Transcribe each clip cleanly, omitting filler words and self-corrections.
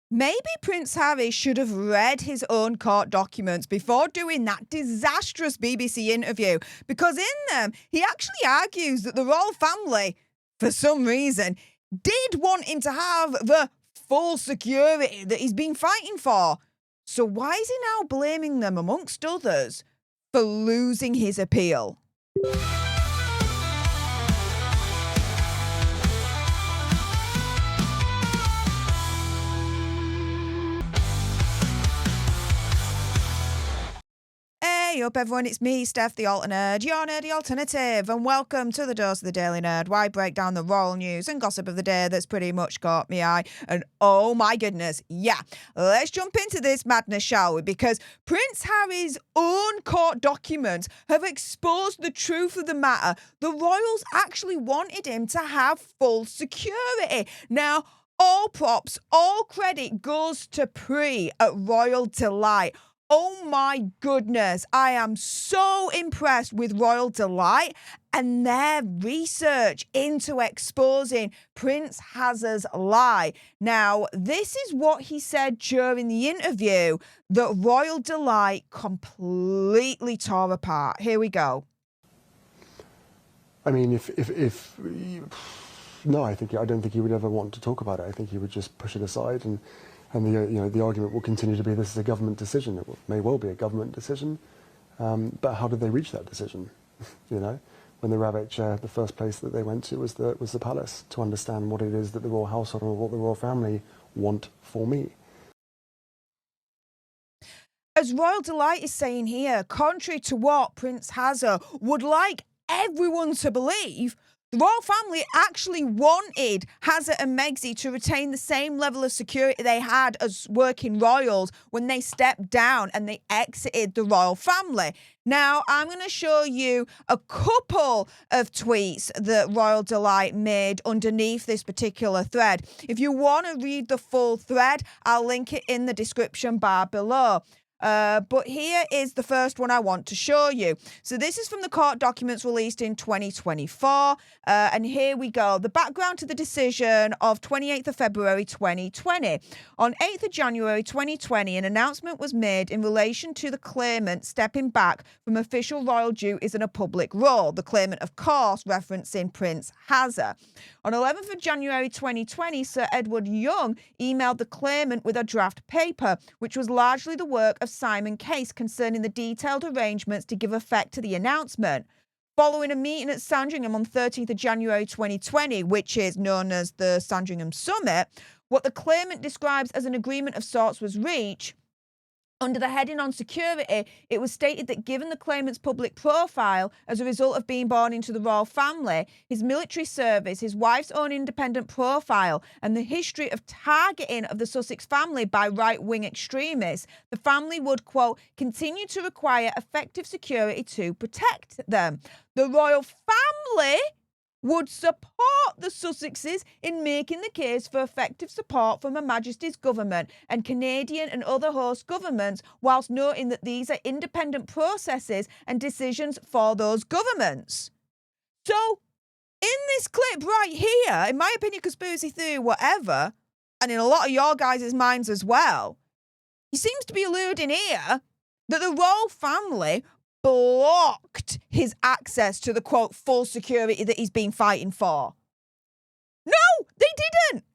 Maybe Prince Harry should have read his own court documents before doing that disastrous BBC interview, because in them, he actually argues that the royal family, for some reason, did want him to have the full security that he's been fighting for. So why is he now blaming them, amongst others, for losing his appeal? Hey up everyone, it's me, Stef The Alter Nerd, your nerdy alternative, and welcome to the Dose of the Daily Nerd, where I break down the royal news and gossip of the day that's pretty much caught me eye. And oh my goodness, yeah, let's jump into this madness, shall we? Because Prince Harry's own court documents have exposed the truth of the matter. The royals actually wanted him to have full security. Now, all props, all credit goes to Pri at Royal Delight. Oh my goodness, I am so impressed with Royal Delight and their research into exposing Prince Hazard's lie. Now, this is what he said during the interview that Royal Delight completely tore apart. Here we go. I mean, no, I don't think he would ever want to talk about it. I think he would just push it aside, and the argument will continue to be this is a government decision. It may well be a government decision, but how did they reach that decision? When the rabbit chair, the first place that they went to was the palace to understand what it is that the royal household or what the royal family want for me. As Royal Delight is saying here, contrary to what Prince Hazard would like everyone to believe, the royal family actually wanted Hazard and Megxie to retain the same level of security they had as working royals when they stepped down and they exited the royal family. Now, I'm going to show you a couple of tweets that Royal Delight made underneath this particular thread. If you want to read the full thread, I'll link it in the description bar below. But here is the first one I want to show you. So this is from the court documents released in 2024. And here we go. The background to the decision of 28th of February 2020. On 8th of January 2020, an announcement was made in relation to the claimant stepping back from official royal duties in a public role. The claimant, of course, referencing Prince Hazard. On 11th of January 2020, Sir Edward Young emailed the claimant with a draft paper, which was largely the work of Simon Case concerning the detailed arrangements to give effect to the announcement. Following a meeting at Sandringham on 13th of January 2020, which is known as the Sandringham Summit, what the claimant describes as an agreement of sorts was reached. Under the heading on security, it was stated that given the claimant's public profile as a result of being born into the royal family, his military service, his wife's own independent profile, and the history of targeting of the Sussex family by right-wing extremists, the family would, quote, continue to require effective security to protect them. The royal family would support the Sussexes in making the case for effective support from Her Majesty's government and Canadian and other host governments, whilst noting that these are independent processes and decisions for those governments. So, in this clip right here, in my opinion, conspiracy theory, whatever, and in a lot of your guys' minds as well, he seems to be alluding here that the royal family blocked his access to the, quote, full security that he's been fighting for. No, they didn't.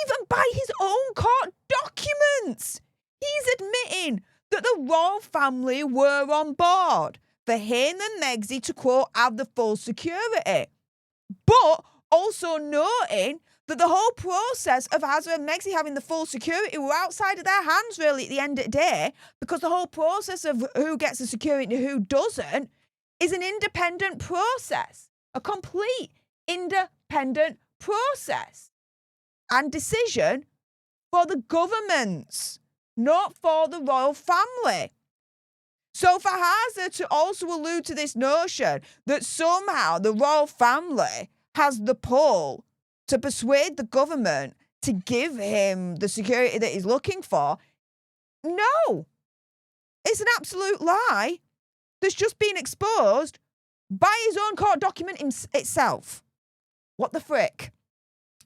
Even by his own court documents. He's admitting that the royal family were on board for him and Megxie to, quote, have the full security. But also noting that the whole process of Hazard and Megxie having the full security were outside of their hands, really, at the end of the day, because the whole process of who gets the security and who doesn't is an independent process, a complete independent process and decision for the governments, not for the royal family. So for Hazard to also allude to this notion that somehow the royal family has the pull to persuade the government to give him the security that he's looking for, no. It's an absolute lie that's just been exposed by his own court document itself. What the frick?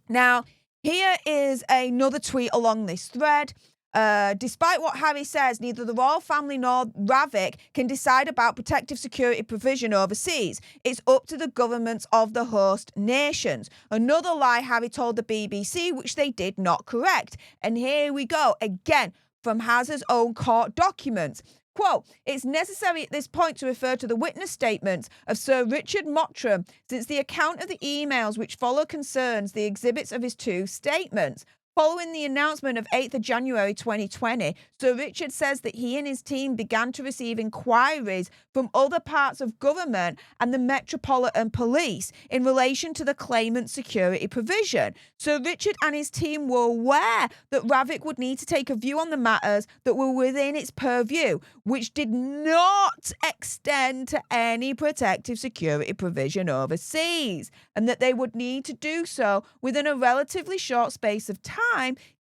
Now, Here is another tweet along this thread. Despite what Harry says, neither the royal family nor Ravik can decide about protective security provision overseas. It's up to the governments of the host nations. Another lie Harry told the BBC, which they did not correct. And here we go, again, from Hazard's own court documents. Quote, it's necessary at this point to refer to the witness statements of Sir Richard Mottram, since the account of the emails which follow concerns the exhibits of his two statements. Following the announcement of 8th of January 2020, Sir Richard says that he and his team began to receive inquiries from other parts of government and the Metropolitan Police in relation to the claimant's security provision. Sir Richard and his team were aware that Ravik would need to take a view on the matters that were within its purview, which did not extend to any protective security provision overseas, and that they would need to do so within a relatively short space of time,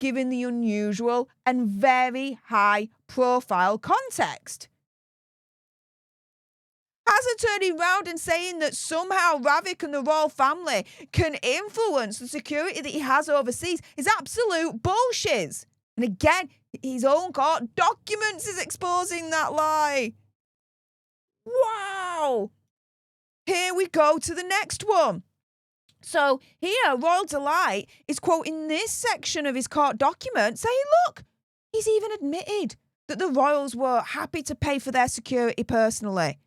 given the unusual and very high-profile context. Hazard turning round and saying that somehow Ravik and the royal family can influence the security that he has overseas is absolute bullshit. And again, his own court documents is exposing that lie. Wow! Here we go to the next one. So here, Royal Delight is quoting this section of his court document saying, look, he's even admitted that the royals were happy to pay for their security personally.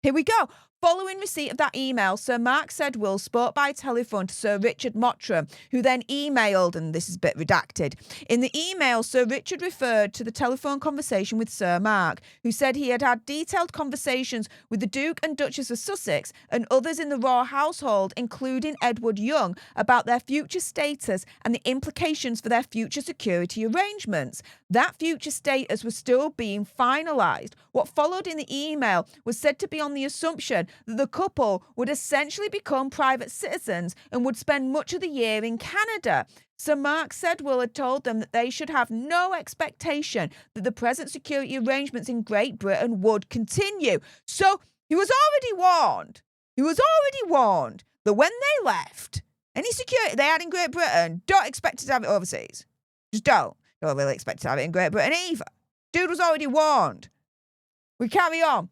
Here we go. Following receipt of that email, Sir Mark Sedwill spoke by telephone to Sir Richard Mottram, who then emailed, and this is a bit redacted. In the email, Sir Richard referred to the telephone conversation with Sir Mark, who said he had had detailed conversations with the Duke and Duchess of Sussex and others in the royal household, including Edward Young, about their future status and the implications for their future security arrangements. That future status was still being finalised. What followed in the email was said to be on the assumption that the couple would essentially become private citizens and would spend much of the year in Canada. Sir Mark Sedwill had told them that they should have no expectation that the present security arrangements in Great Britain would continue. So he was already warned. He was already warned that when they left, any security they had in Great Britain, don't expect to have it overseas. Just don't. Don't really expect to have it in Great Britain either. Dude was already warned. We carry on.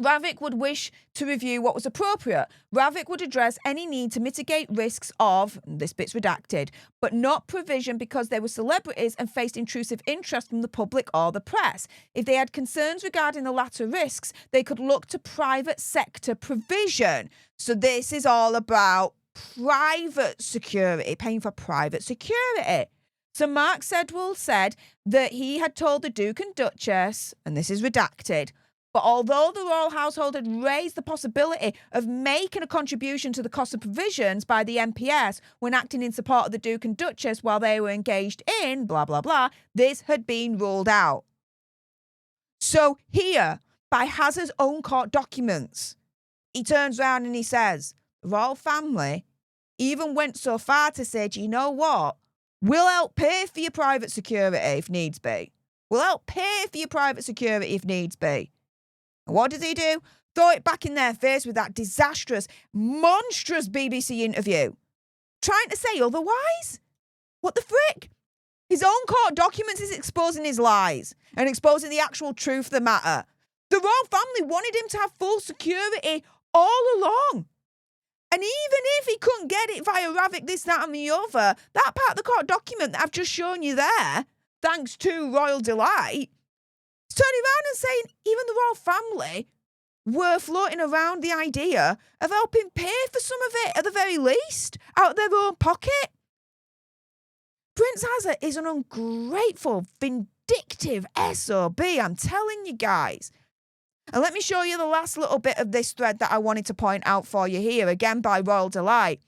Ravik would wish to review what was appropriate. Ravik would address any need to mitigate risks of, this bit's redacted, but not provision because they were celebrities and faced intrusive interest from the public or the press. If they had concerns regarding the latter risks, they could look to private sector provision. So this is all about private security, paying for private security. So Mark Sedwill said that he had told the Duke and Duchess, and this is redacted, but although the royal household had raised the possibility of making a contribution to the cost of provisions by the MPS when acting in support of the Duke and Duchess while they were engaged in blah, blah, blah, this had been ruled out. So here, by Hazard's own court documents, he turns around and he says, the royal family even went so far to say, do you know what? We'll help pay for your private security if needs be. We'll help pay for your private security if needs be. And what does he do? Throw it back in their face with that disastrous, monstrous BBC interview. Trying to say otherwise? What the frick? His own court documents is exposing his lies and exposing the actual truth of the matter. The royal family wanted him to have full security all along. And even if he couldn't get it via Ravik, this, that and the other, that part of the court document that I've just shown you there, thanks to Royal Delight, is turning around and saying even the royal family were floating around the idea of helping pay for some of it, at the very least, out of their own pocket. Prince Hazard is an ungrateful, vindictive SOB, I'm telling you guys. And let me show you the last little bit of this thread that I wanted to point out for you here, again by Royal Delight,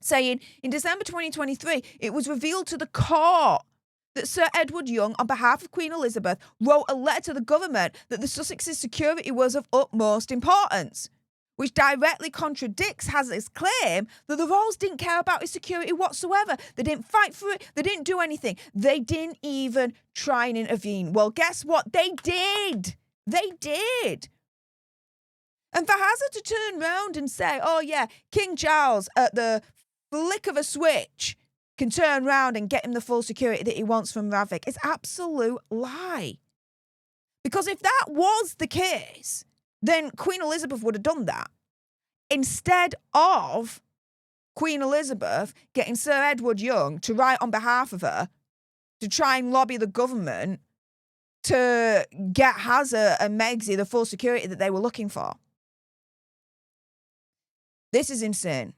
saying, in December 2023, it was revealed to the court that Sir Edward Young, on behalf of Queen Elizabeth, wrote a letter to the government that the Sussex's security was of utmost importance, which directly contradicts Hazard's claim that the royals didn't care about his security whatsoever. They didn't fight for it. They didn't do anything. They didn't even try and intervene. Well, guess what? They did. They did. And for Hazard to turn round and say, oh yeah, King Charles, at the flick of a switch, can turn around and get him the full security that he wants from Ravik. It's absolute lie. Because if that was the case, then Queen Elizabeth would have done that. Instead of Queen Elizabeth getting Sir Edward Young to write on behalf of her to try and lobby the government to get Hazza and Megxi the full security that they were looking for. This is insane.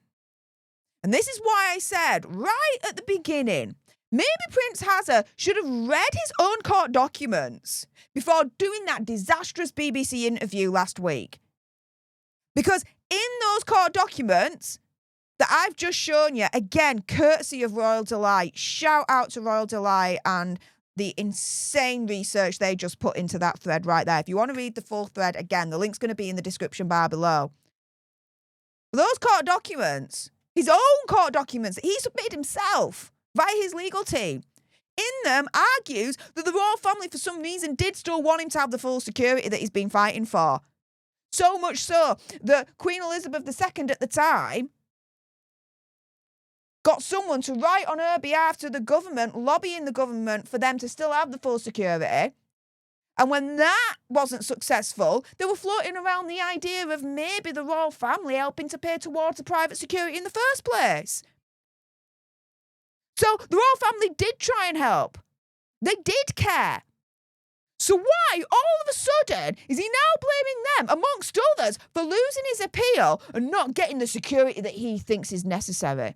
And this is why I said right at the beginning, maybe Prince Hazza should have read his own court documents before doing that disastrous BBC interview last week. Because in those court documents that I've just shown you, again, courtesy of Royal Delight, shout out to Royal Delight and the insane research they just put into that thread right there. If you want to read the full thread, again, the link's going to be in the description bar below. Those court documents, his own court documents that he submitted himself via his legal team, in them argues that the royal family for some reason did still want him to have the full security that he's been fighting for. So much so that Queen Elizabeth II at the time got someone to write on her behalf to the government, lobbying the government for them to still have the full security. And when that wasn't successful, they were floating around the idea of maybe the royal family helping to pay towards the private security in the first place. So the royal family did try and help. They did care. So why, all of a sudden, is he now blaming them, amongst others, for losing his appeal and not getting the security that he thinks is necessary?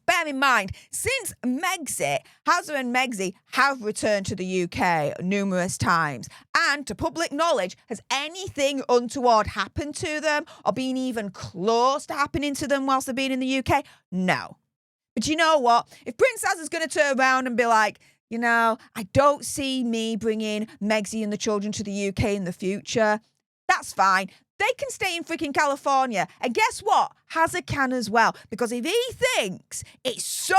Bear in mind, since Megxit, Hazza and Megxi have returned to the UK numerous times, and to public knowledge, has anything untoward happened to them or been even close to happening to them whilst they've been in the UK? No. But you know what? If Prince Hazza's going to turn around and be like, you know, I don't see me bringing Megxi and the children to the UK in the future, that's fine. They can stay in freaking California. And guess what? Hazza can as well. Because if he thinks it's so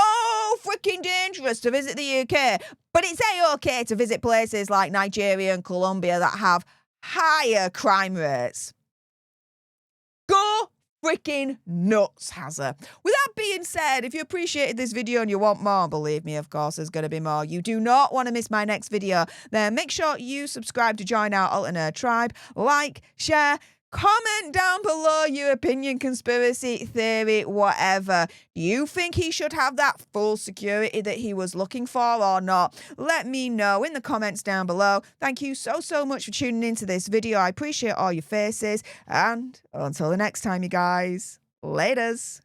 freaking dangerous to visit the UK, but it's A-okay to visit places like Nigeria and Colombia that have higher crime rates, go freaking nuts, Hazza. With that being said, if you appreciated this video and you want more, believe me, of course, there's going to be more. You do not want to miss my next video. Then make sure you subscribe to join our Alter Nerd tribe. Like, share, comment down below your opinion, conspiracy theory, whatever. Do you think he should have that full security that he was looking for or not? Let me know in the comments down below. Thank you so much for tuning into this video. I appreciate all your faces. And until the next time, you guys, laters.